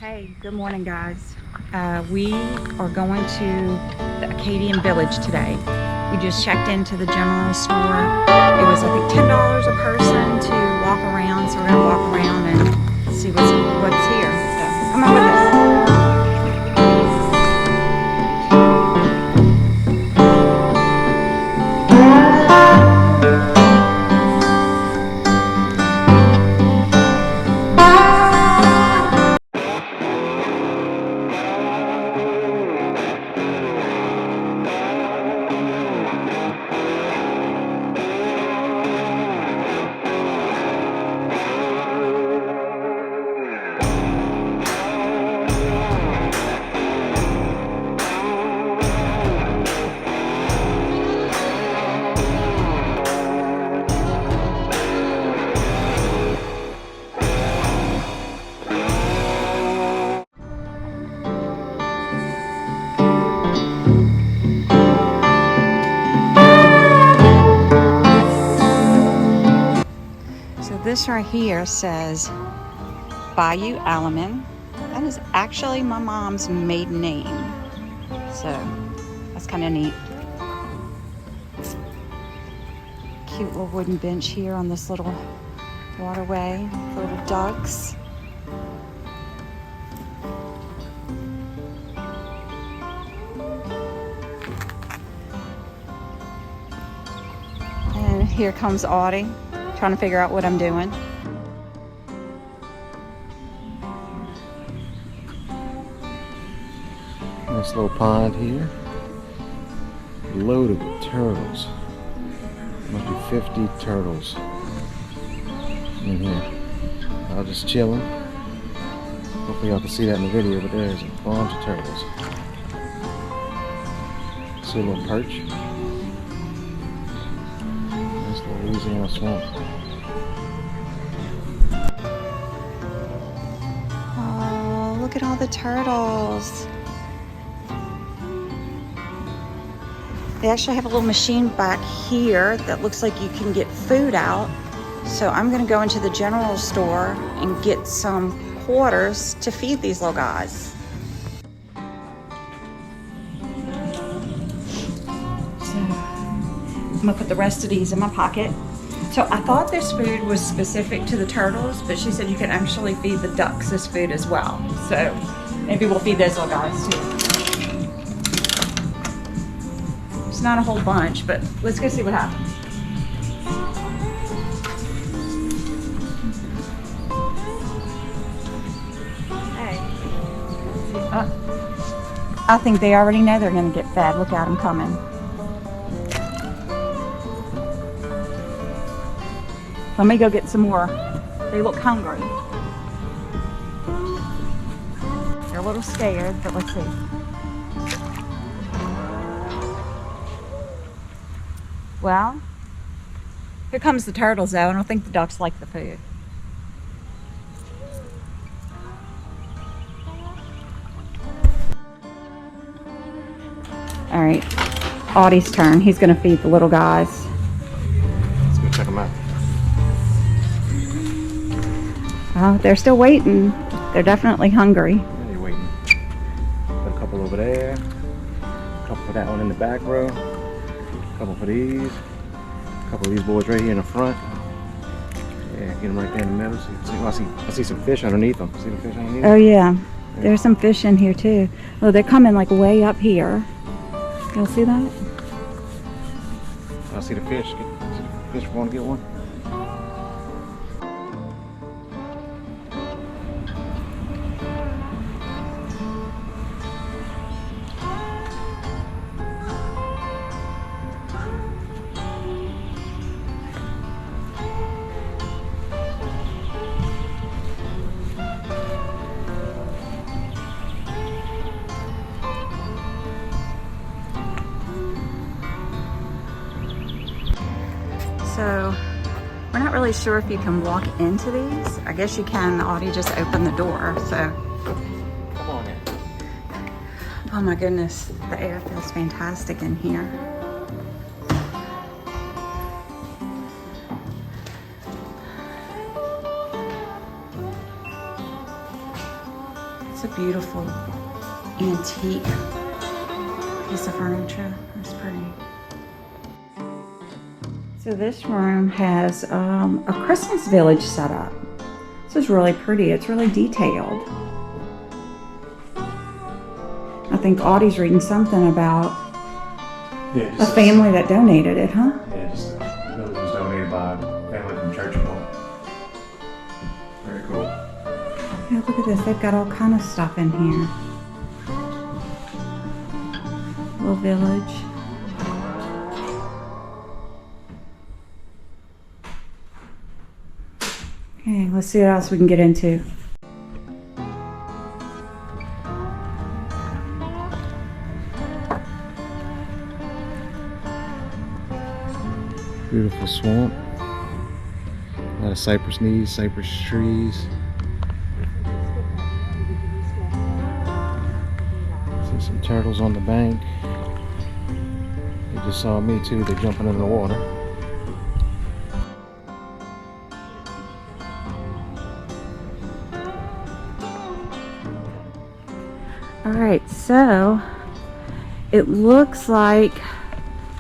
Hey, good morning, guys. We are going to the Acadian Village today. We just checked into the general store. It was, I think, $10 a person to walk around. So we're going to walk around and see what's here. So come on with us. This right here says Bayou Alaman. That is actually my mom's maiden name. So that's kind of neat. Cute little wooden bench here on this little waterway. Little ducks. And here comes Audie, trying to figure out what I'm doing. Nice little pond here. Loaded with turtles. Must be 50 turtles in here. I was just chilling. Hopefully y'all can see that in the video, but there's a bunch of turtles. See a little perch. Nice little Louisiana swamp. Oh, look at all the turtles. They actually have a little machine back here that looks like you can get food out. So I'm gonna go into the general store and get some quarters to feed these little guys. So I'm gonna put the rest of these in my pocket. So I thought this food was specific to the turtles, but she said you can actually feed the ducks this food as well. So maybe we'll feed those little guys too. It's not a whole bunch, but let's go see what happens. Hey. I think they already know they're going to get fed. Look at them coming. Let me go get some more. They look hungry. They're a little scared, but let's see. Well, here comes the turtles though. I don't think the ducks like the food. All right, Audie's turn. He's gonna feed the little guys. Let's go check them out. Oh, they're still waiting. They're definitely hungry. Yeah, they're waiting. Got a couple over there. A couple for that one in the back row. Couple for these, a couple of these boys right here in the front. Yeah, get them right there in the middle. I see some fish underneath them. See the fish underneath? Oh yeah, there's some fish in here too. Oh, they're coming like way up here. Y'all see that? I see the fish. See the fish. Want to get one? So we're not really sure if you can walk into these. I guess you can. Audie just opened the door. So Come on in. oh my goodness, the air feels fantastic in here. It's a beautiful antique piece of furniture. That's pretty. So this room has a Christmas village set up. This is really pretty. It's really detailed. I think Audie's reading something about a family that donated it, huh? Yeah, just the village was donated by a family from Churchville. Very cool. Yeah, look at this. They've got all kind of stuff in here. Little village. Okay, let's see what else we can get into. Beautiful swamp. A lot of cypress knees, cypress trees. See some turtles on the bank. They just saw me too. They're jumping in the water. All right, so it looks like,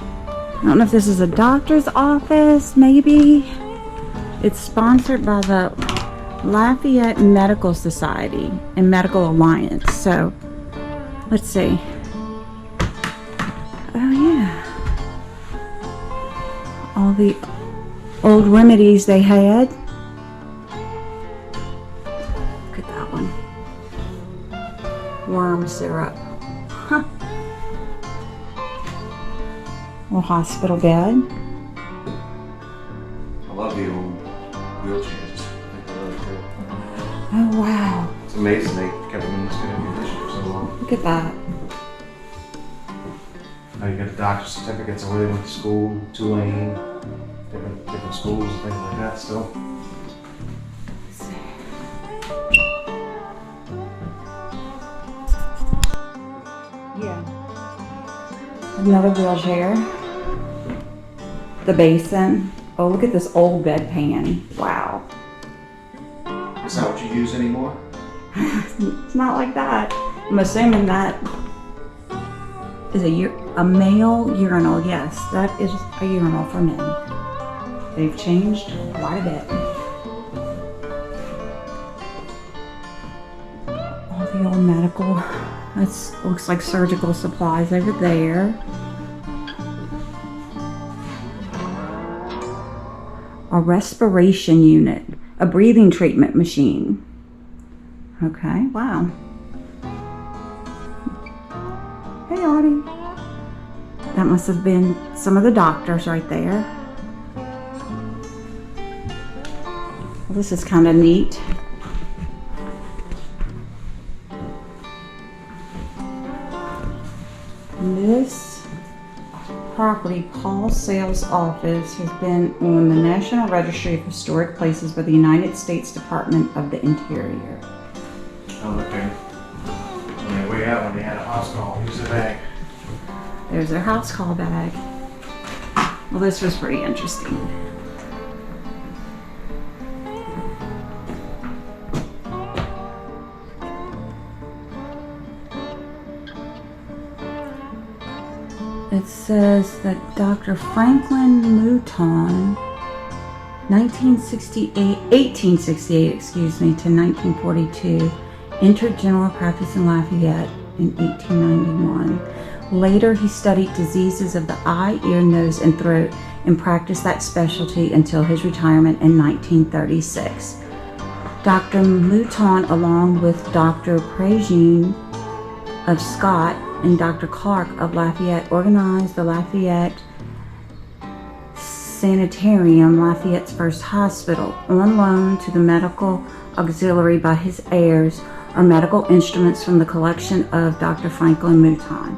I don't know if this is a doctor's office, maybe. It's sponsored by the Lafayette Medical Society and Medical Alliance. So, let's see. Oh yeah. All the old remedies they had. Look at that one. Worm syrup. Huh. Little hospital bed. I love the old wheelchairs. I think they're really cool. Oh wow. It's amazing they kept them in this good condition for so long. Look at that. Now you got the doctor's certificates of where they went to school, Tulane, different schools and things like that still. Yeah. Another wheelchair. The basin. Oh, look at this old bedpan. Wow. Is that what you use anymore? It's not like that. I'm assuming that is a male urinal. Yes, that is a urinal for men. They've changed quite a bit. All the old medical. That looks like surgical supplies over there. A respiration unit, a breathing treatment machine. Okay, wow. Hey, Audie. That must have been some of the doctors right there. Well, this is kind of neat. This property, Paul Sales' office, has been on the National Registry of Historic Places by the United States Department of the Interior. Oh, okay. On the way out when they had a house call, use the bag. There's their house call bag. Well, this was pretty interesting. It says that Dr. Franklin Mouton, 1868, excuse me, to 1942, entered general practice in Lafayette in 1891. Later, he studied diseases of the eye, ear, nose, and throat and practiced that specialty until his retirement in 1936. Dr. Mouton, along with Dr. Prégine of Scott and Dr. Clark of Lafayette, organized the Lafayette Sanitarium, Lafayette's first hospital, on loan to the medical auxiliary by his heirs, are medical instruments from the collection of Dr. Franklin Mouton.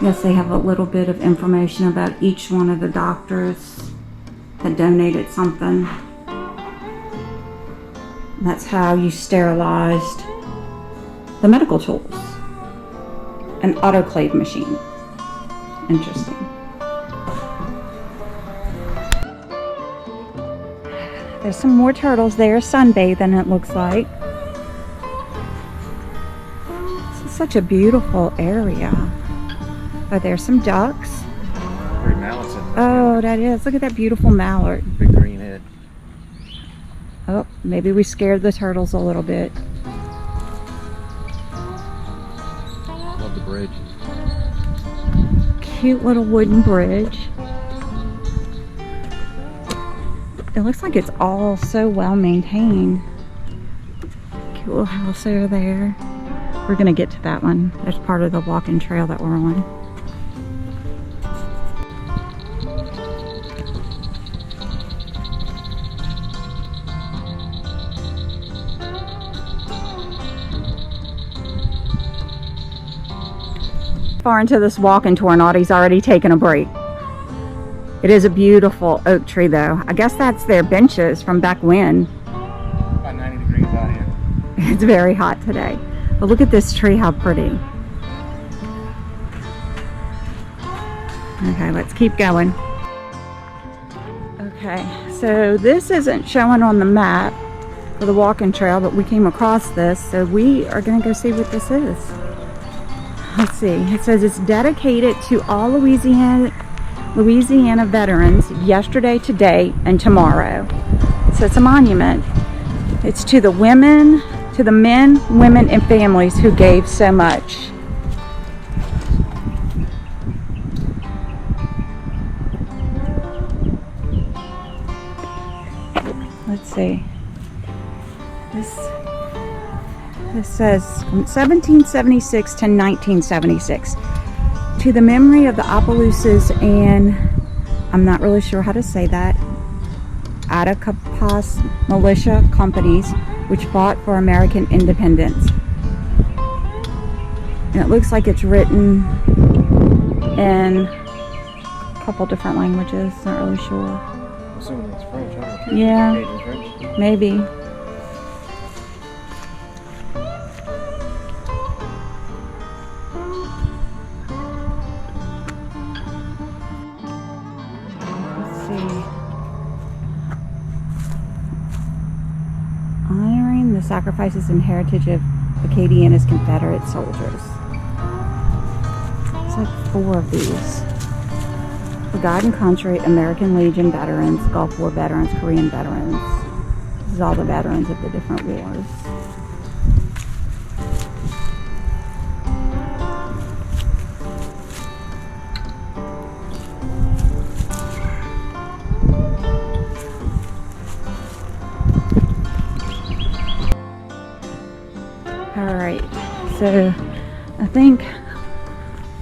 Yes, they have a little bit of information about each one of the doctors that donated something. That's how you sterilized the medical tools. An autoclave machine. Interesting. There's some more turtles there sunbathing, it looks like. This is such a beautiful area. Oh, there's some ducks. Pretty mallards in there. Oh, that is. Look at that beautiful mallard. Big green head. Oh, maybe we scared the turtles a little bit. Love the bridge. Cute little wooden bridge. It looks like it's all so well maintained. Cute little house over there. We're gonna get to that one. That's part of the walking trail that we're on. Far into this walking tour and Audie's already taken a break. It is a beautiful oak tree though. I guess that's their benches from back when. About 90 degrees out here. It's very hot today. But look at this tree, how pretty. Okay, let's keep going. Okay, so this isn't showing on the map for the walking trail, but we came across this, so we are gonna go see what this is. Let's see, it says it's dedicated to all Louisiana veterans yesterday, today, and tomorrow. So it's a monument. It's to the women, to the men, women, and families who gave so much. Let's see. This says from 1776 to 1976. To the memory of the Opelousas and, I'm not really sure how to say that, Attakapas militia companies which fought for American independence. And it looks like it's written in a couple different languages, not really sure. I'm assuming it's French, huh? Yeah, Acadian French. maybe. Honoring the sacrifices and heritage of Acadiana's Confederate soldiers. It's like 4 of these. Forgotten Country, American Legion veterans, Gulf War veterans, Korean veterans. This is all the veterans of the different wars. Alright, so I think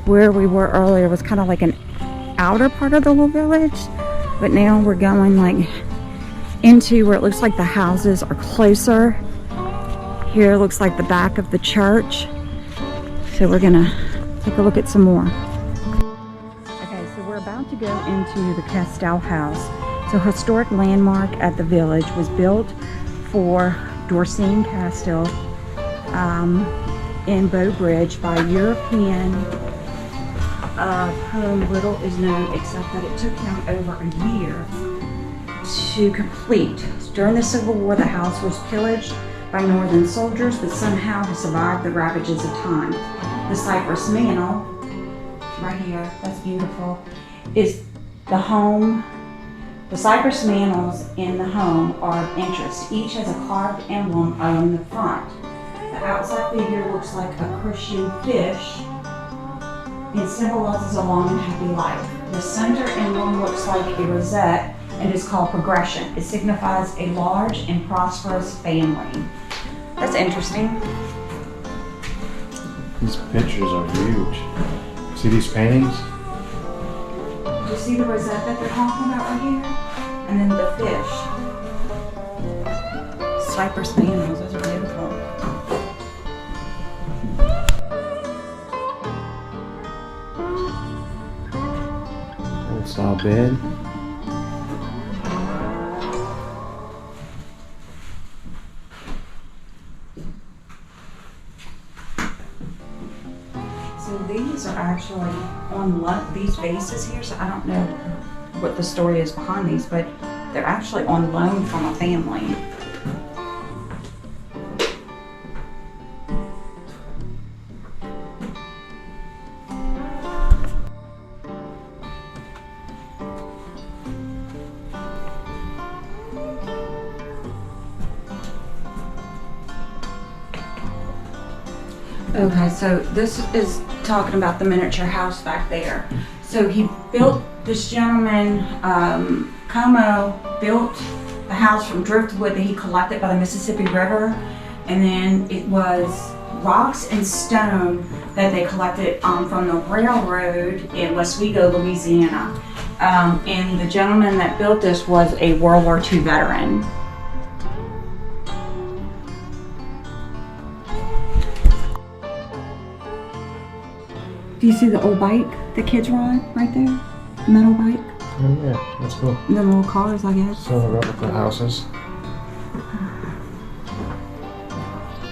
where we were earlier was kind of like an outer part of the little village, but now we're going like into where it looks like the houses are closer. Here looks like the back of the church, so we're gonna take a look at some more. Okay, so we're about to go into the Castel House. It's a historic landmark at the village. Was built for Dorcine Castel in Bow Bridge by European, of whom little is known except that it took him over a year to complete. During the Civil War, the house was pillaged by Northern soldiers, but somehow has survived the ravages of time. The cypress mantle, right here, that's beautiful, is the home. The cypress mantles in the home are of interest. Each has a carved emblem on the front. The outside figure looks like a Christian fish and symbolizes a long and happy life. The center emblem looks like a rosette and is called progression. It signifies a large and prosperous family. That's interesting. These pictures are huge. See these paintings? Do you see the rosette that they're talking about right here? And then the fish. Cypress mantles, those are beautiful. Old style bed. So these are actually on these vases here, so I don't know what the story is behind these, but They're actually on loan from a family. Okay, so this is talking about the miniature house back there. So he built, this gentleman, Como, built the house from driftwood that he collected by the Mississippi River. And then it was rocks and stone that they collected from the railroad in Oswego, Louisiana. And the gentleman that built this was a World War II veteran. Do you see the old bike the kids ride right there? Metal bike? Oh yeah, that's cool. The little cars, I guess. So the replica houses.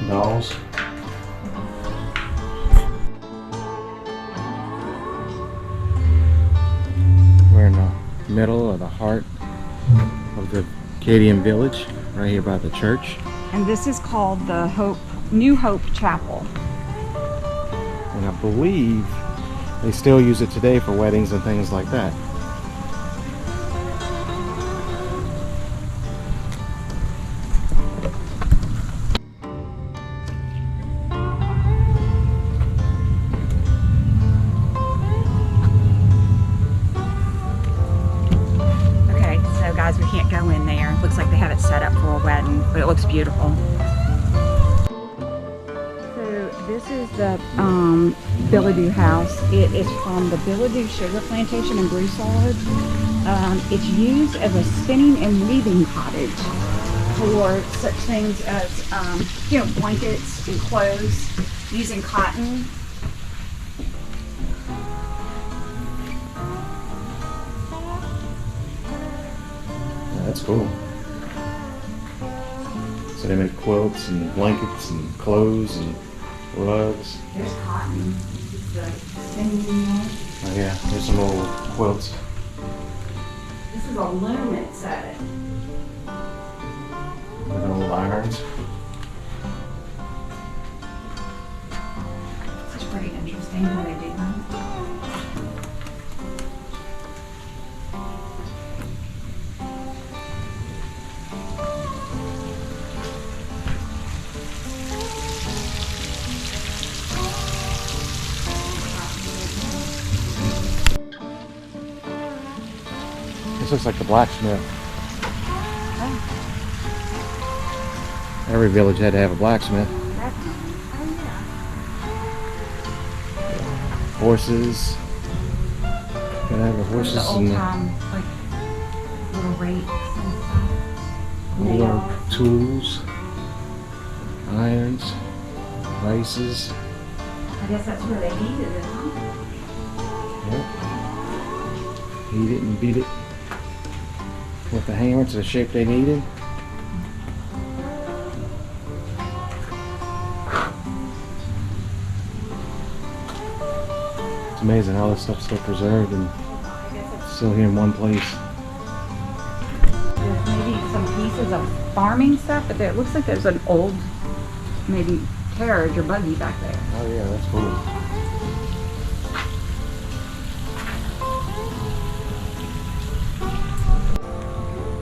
Dolls. We're in the middle of the heart of the Acadian Village, right here by the church. And this is called the New Hope Chapel. And I believe they still use it today for weddings and things like that. Okay, so guys, we can't go in there. Looks like they have it set up for a wedding, but it looks beautiful. This is the Thibodeau House. It is from the Thibodeau sugar plantation in Broussard. It's used as a spinning and weaving cottage for such things as, blankets and clothes using cotton. Yeah, that's cool. So they make quilts and blankets and clothes and rugs. There's cotton. This is the spinning wheel. Oh yeah, there's some old quilts. This is a loom it said. With old irons. This is pretty interesting how they do that. This looks like the blacksmith. Every village had to have a blacksmith. Definitely. Oh yeah. Horses. Gotta have the horses The old and time, like, little rakes and stuff. the little tools, irons, vices. I guess that's where they needed it, huh? Yep. Heat it and beat it with the hammer to the shape they needed. It's amazing how this stuff's still preserved and still here in one place. There's maybe some pieces of farming stuff, but it looks like there's an old, maybe carriage or buggy back there. Oh yeah, that's cool.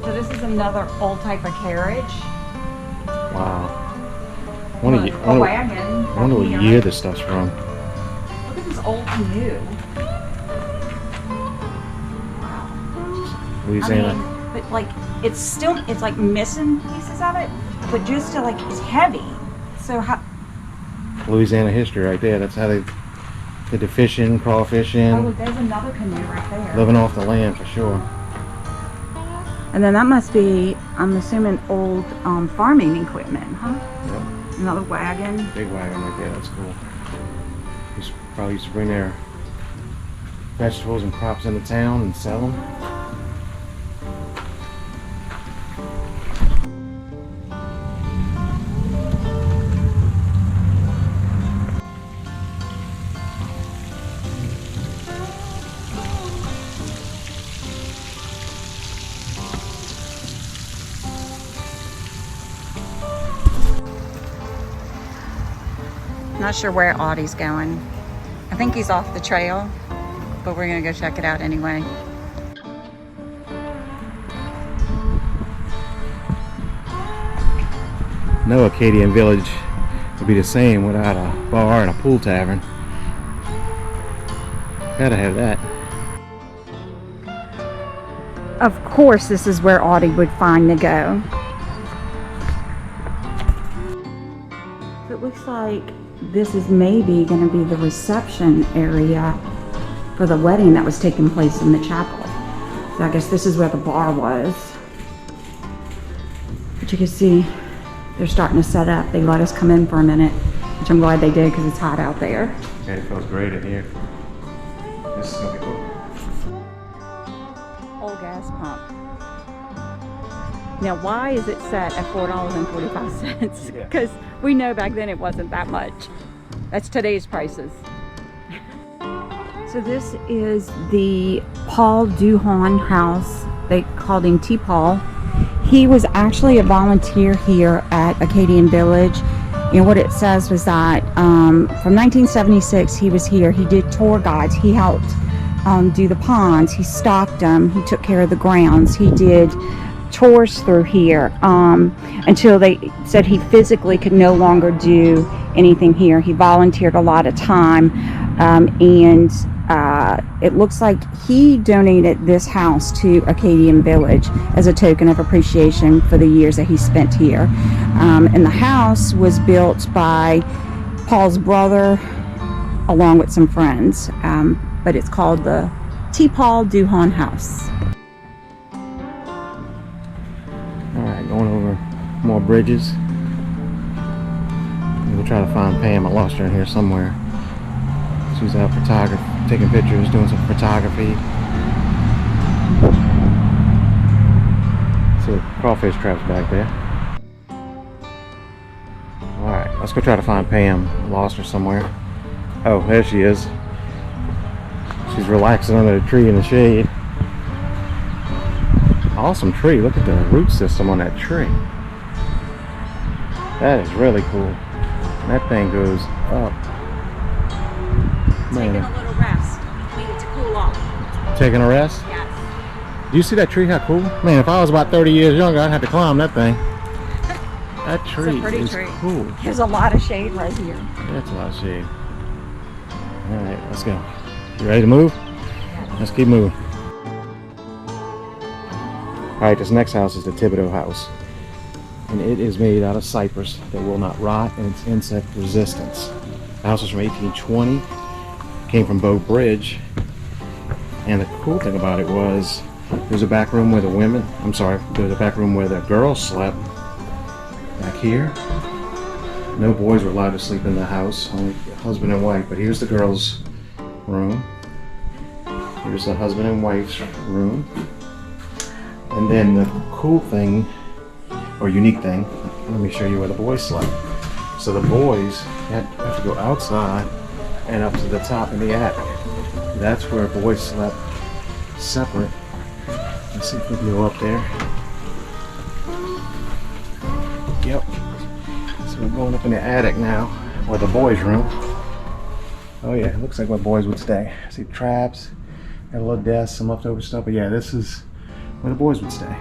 So this is another old type of carriage. Wow. A wagon. I wonder what year this stuff's from. Look at this old canoe. Wow. Louisiana. I mean, but like, it's like missing pieces of it, but just to like, it's heavy. So how? Louisiana history right there. That's how they did the fishing, crawfishing, Oh, look, there's another canoe right there. living off the land for sure. And then that must be, I'm assuming, old farming equipment, huh? Yep. Another wagon. Big wagon right there. That's cool. Probably used to bring their vegetables and crops into town and sell them. Not sure where Audie's going. I think he's off the trail, but we're gonna go check it out anyway. No Acadian Village would be the same without a bar and a pool tavern. Gotta have that. Of course, this is where Audie would find to go. It looks like this is maybe going to be the reception area for the wedding that was taking place in the chapel. So I guess this is where the bar was. But you can see they're starting to set up. They let us come in for a minute, which I'm glad they did because it's hot out there. Okay, it feels great in here. This is gonna be cool. Old gas pump. Now, why is it set at $4.45? Yeah. Because we know back then it wasn't that much. That's today's prices. So this is the Paul Duhon house. They called him T. Paul. He was actually a volunteer here at Acadian Village. And what it says was that from 1976 he was here. He did tour guides. He helped do the ponds. He stocked them. He took care of the grounds. He did tours through here until they said he physically could no longer do anything here. He volunteered a lot of time, and it looks like he donated this house to Acadian Village as a token of appreciation for the years that he spent here. And the house was built by Paul's brother along with some friends, but it's called the T. Paul Duhon House. Alright, going over more bridges. We'll try to find Pam. I lost her in here somewhere. She's out taking pictures, doing some photography. See crawfish traps back there. Alright, let's go try to find Pam. I lost her somewhere. Oh, there she is. She's relaxing under the tree in the shade. Awesome tree. Look at the root system on that tree. That is really cool. That thing goes up. Taking a little rest. Needed to cool off. Taking a rest? Yes. Do you see that tree? How cool? Man, if I was about 30 years younger, I'd have to climb that thing. That tree is cool. There's a lot of shade right here. That's a lot of shade. Alright, let's go. You ready to move? Let's keep moving. Alright, this next house is the Thibodeau House. And it is made out of cypress that will not rot, and it's insect resistance. The house is from 1820. Came from Bow Bridge. And the cool thing about it was there's a back room where there's a back room where the girls slept. Back here. No boys were allowed to sleep in the house, only husband and wife. But here's the girls' room. Here's the husband and wife's room. And then the cool thing, or unique thing, let me show you where the boys slept. So the boys have to go outside and up to the top in the attic. That's where boys slept separate. Let's see if we can go up there. Yep. So we're going up in the attic now, or the boys' room. Oh yeah, it looks like where boys would stay. See traps, got a little desk, some leftover stuff, but yeah, this is where the boys would stay.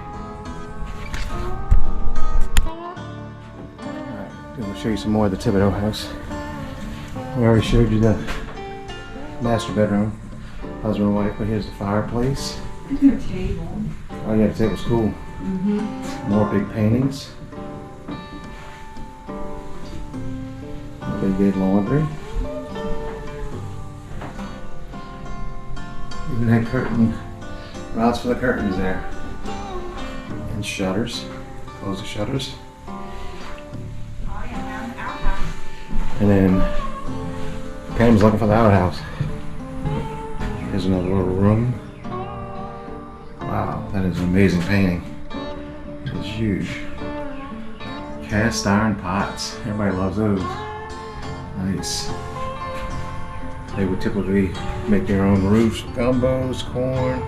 Alright, we'll show you some more of the Thibodeau house. We already showed you the master bedroom, husband and wife, but here's the fireplace. There's a table. Oh yeah, the table's cool. More big paintings. They did laundry. Even that curtain, rods for the curtains there. And shutters. Close the shutters. And then Pam's looking for the outhouse. Here's another little room. Wow, that is an amazing painting. It's huge. Cast iron pots. Everybody loves those. Nice. They would typically make their own roofs, gumbos, corn,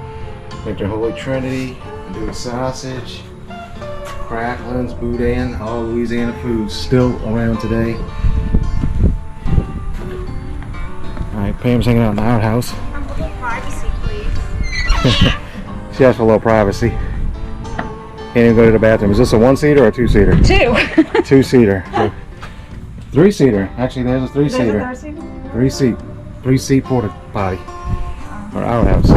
make their Holy Trinity, do a sausage, cracklings, boudin, all Louisiana foods still around today. Pam's hanging out in the outhouse. A little privacy, please. She asked for a little privacy. Can't even go to the bathroom. Is this a one-seater or a two-seater? Two. Two-seater. So, three-seater. Actually, there's a three-seater. There's a third-seater? Three-seat porta potty. Or outhouse.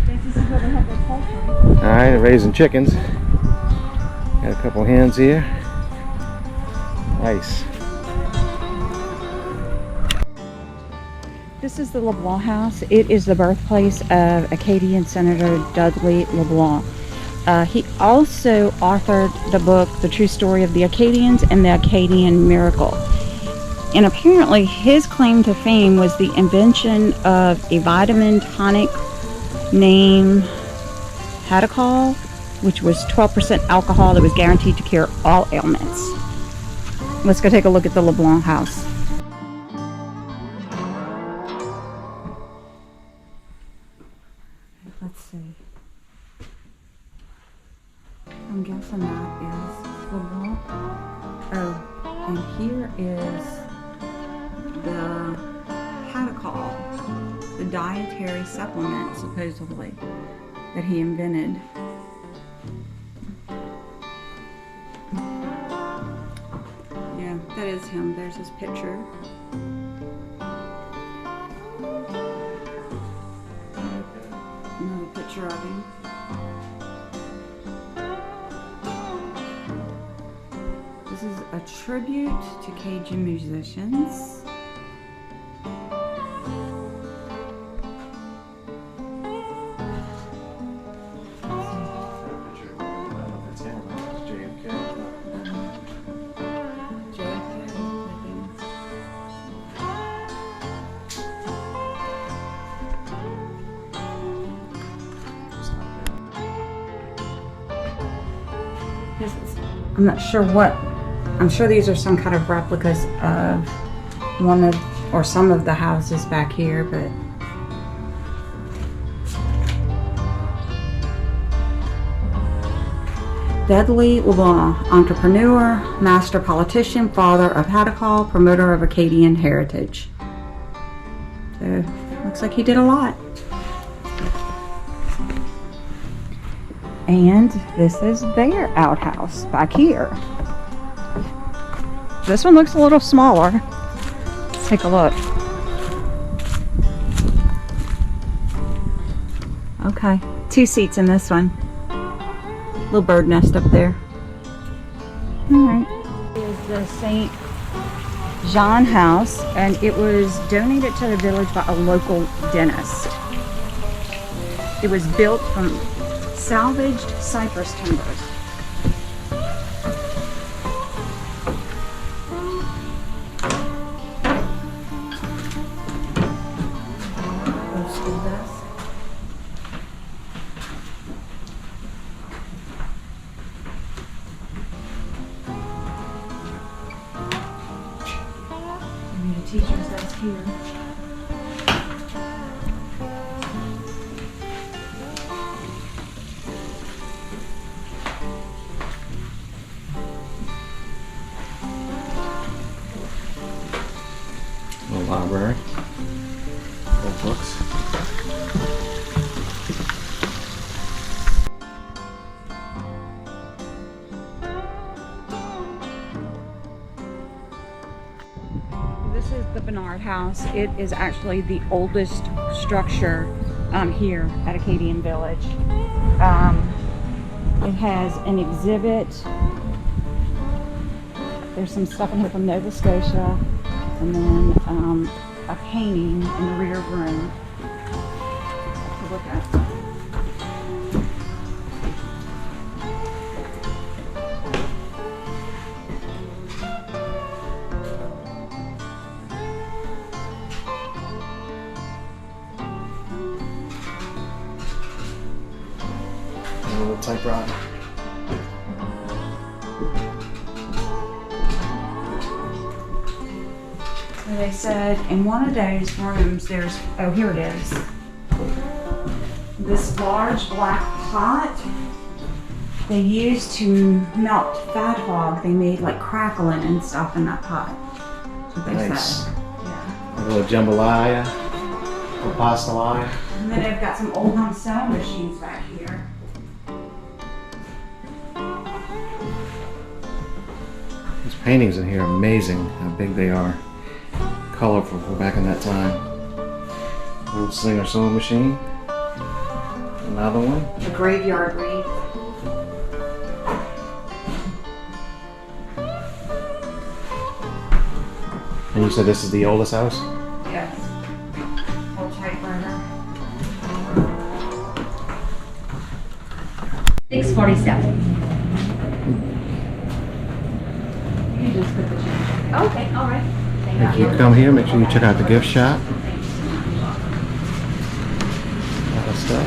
This is where they have their poultry. Alright, they're raising chickens. Got a couple hens here. Nice. This is the Leblanc House. It is the birthplace of Acadian Senator Dudley Leblanc. He also authored the book, The True Story of the Acadians and the Acadian Miracle. And apparently his claim to fame was the invention of a vitamin tonic named Hadacol, which was 12% alcohol that was guaranteed to cure all ailments. Let's go take a look at the Leblanc House. Let's see. I'm guessing that is Leblanc. Oh, and here is the Hadacol, the dietary supplement, supposedly, that he invented. Yeah, that is him. There's his picture. Another picture of him. This is a tribute to Cajun musicians. I'm not sure what. I'm sure these are some kind of replicas of one of or some of the houses back here, but Dudley Leblanc, entrepreneur, master politician, father of Hadacol, promoter of Acadian heritage. So looks like he did a lot. And this is their outhouse back here. This one looks a little smaller. Let's take a look. Okay, 2 seats in this one. Little bird nest up there. Alright. This is the St. Jean House, and it was donated to the village by a local dentist. It was built from salvaged cypress timbers. Old school desk. Maybe the teacher's desk here. Library, old books. This is the Bernard House. It is actually the oldest structure here at Acadian Village. It has an exhibit. There's some stuff in here from Nova Scotia. And then a painting in the rear room to look at. A little typewriter. They said in one of those rooms there's, oh here it is, this large black pot they used to melt fat hog. They made like crackling and stuff in that pot. That's what they Nice. said. Yeah. A little jambalaya. The pasta line. And then they've got some old home sewing machines back here. These paintings in here are amazing how big they are. Colorful for back in that time. Old Singer sewing machine. Another one. The graveyard wreath. And you said this is the oldest house? Yes. Old typewriter. 647. You just put the change. Okay, all right. If you come here, make sure you check out the gift shop. A lot of stuff.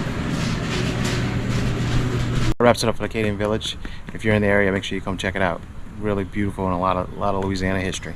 That wraps it up for Acadian Village. If you're in the area, make sure you come check it out. Really beautiful and a lot of Louisiana history.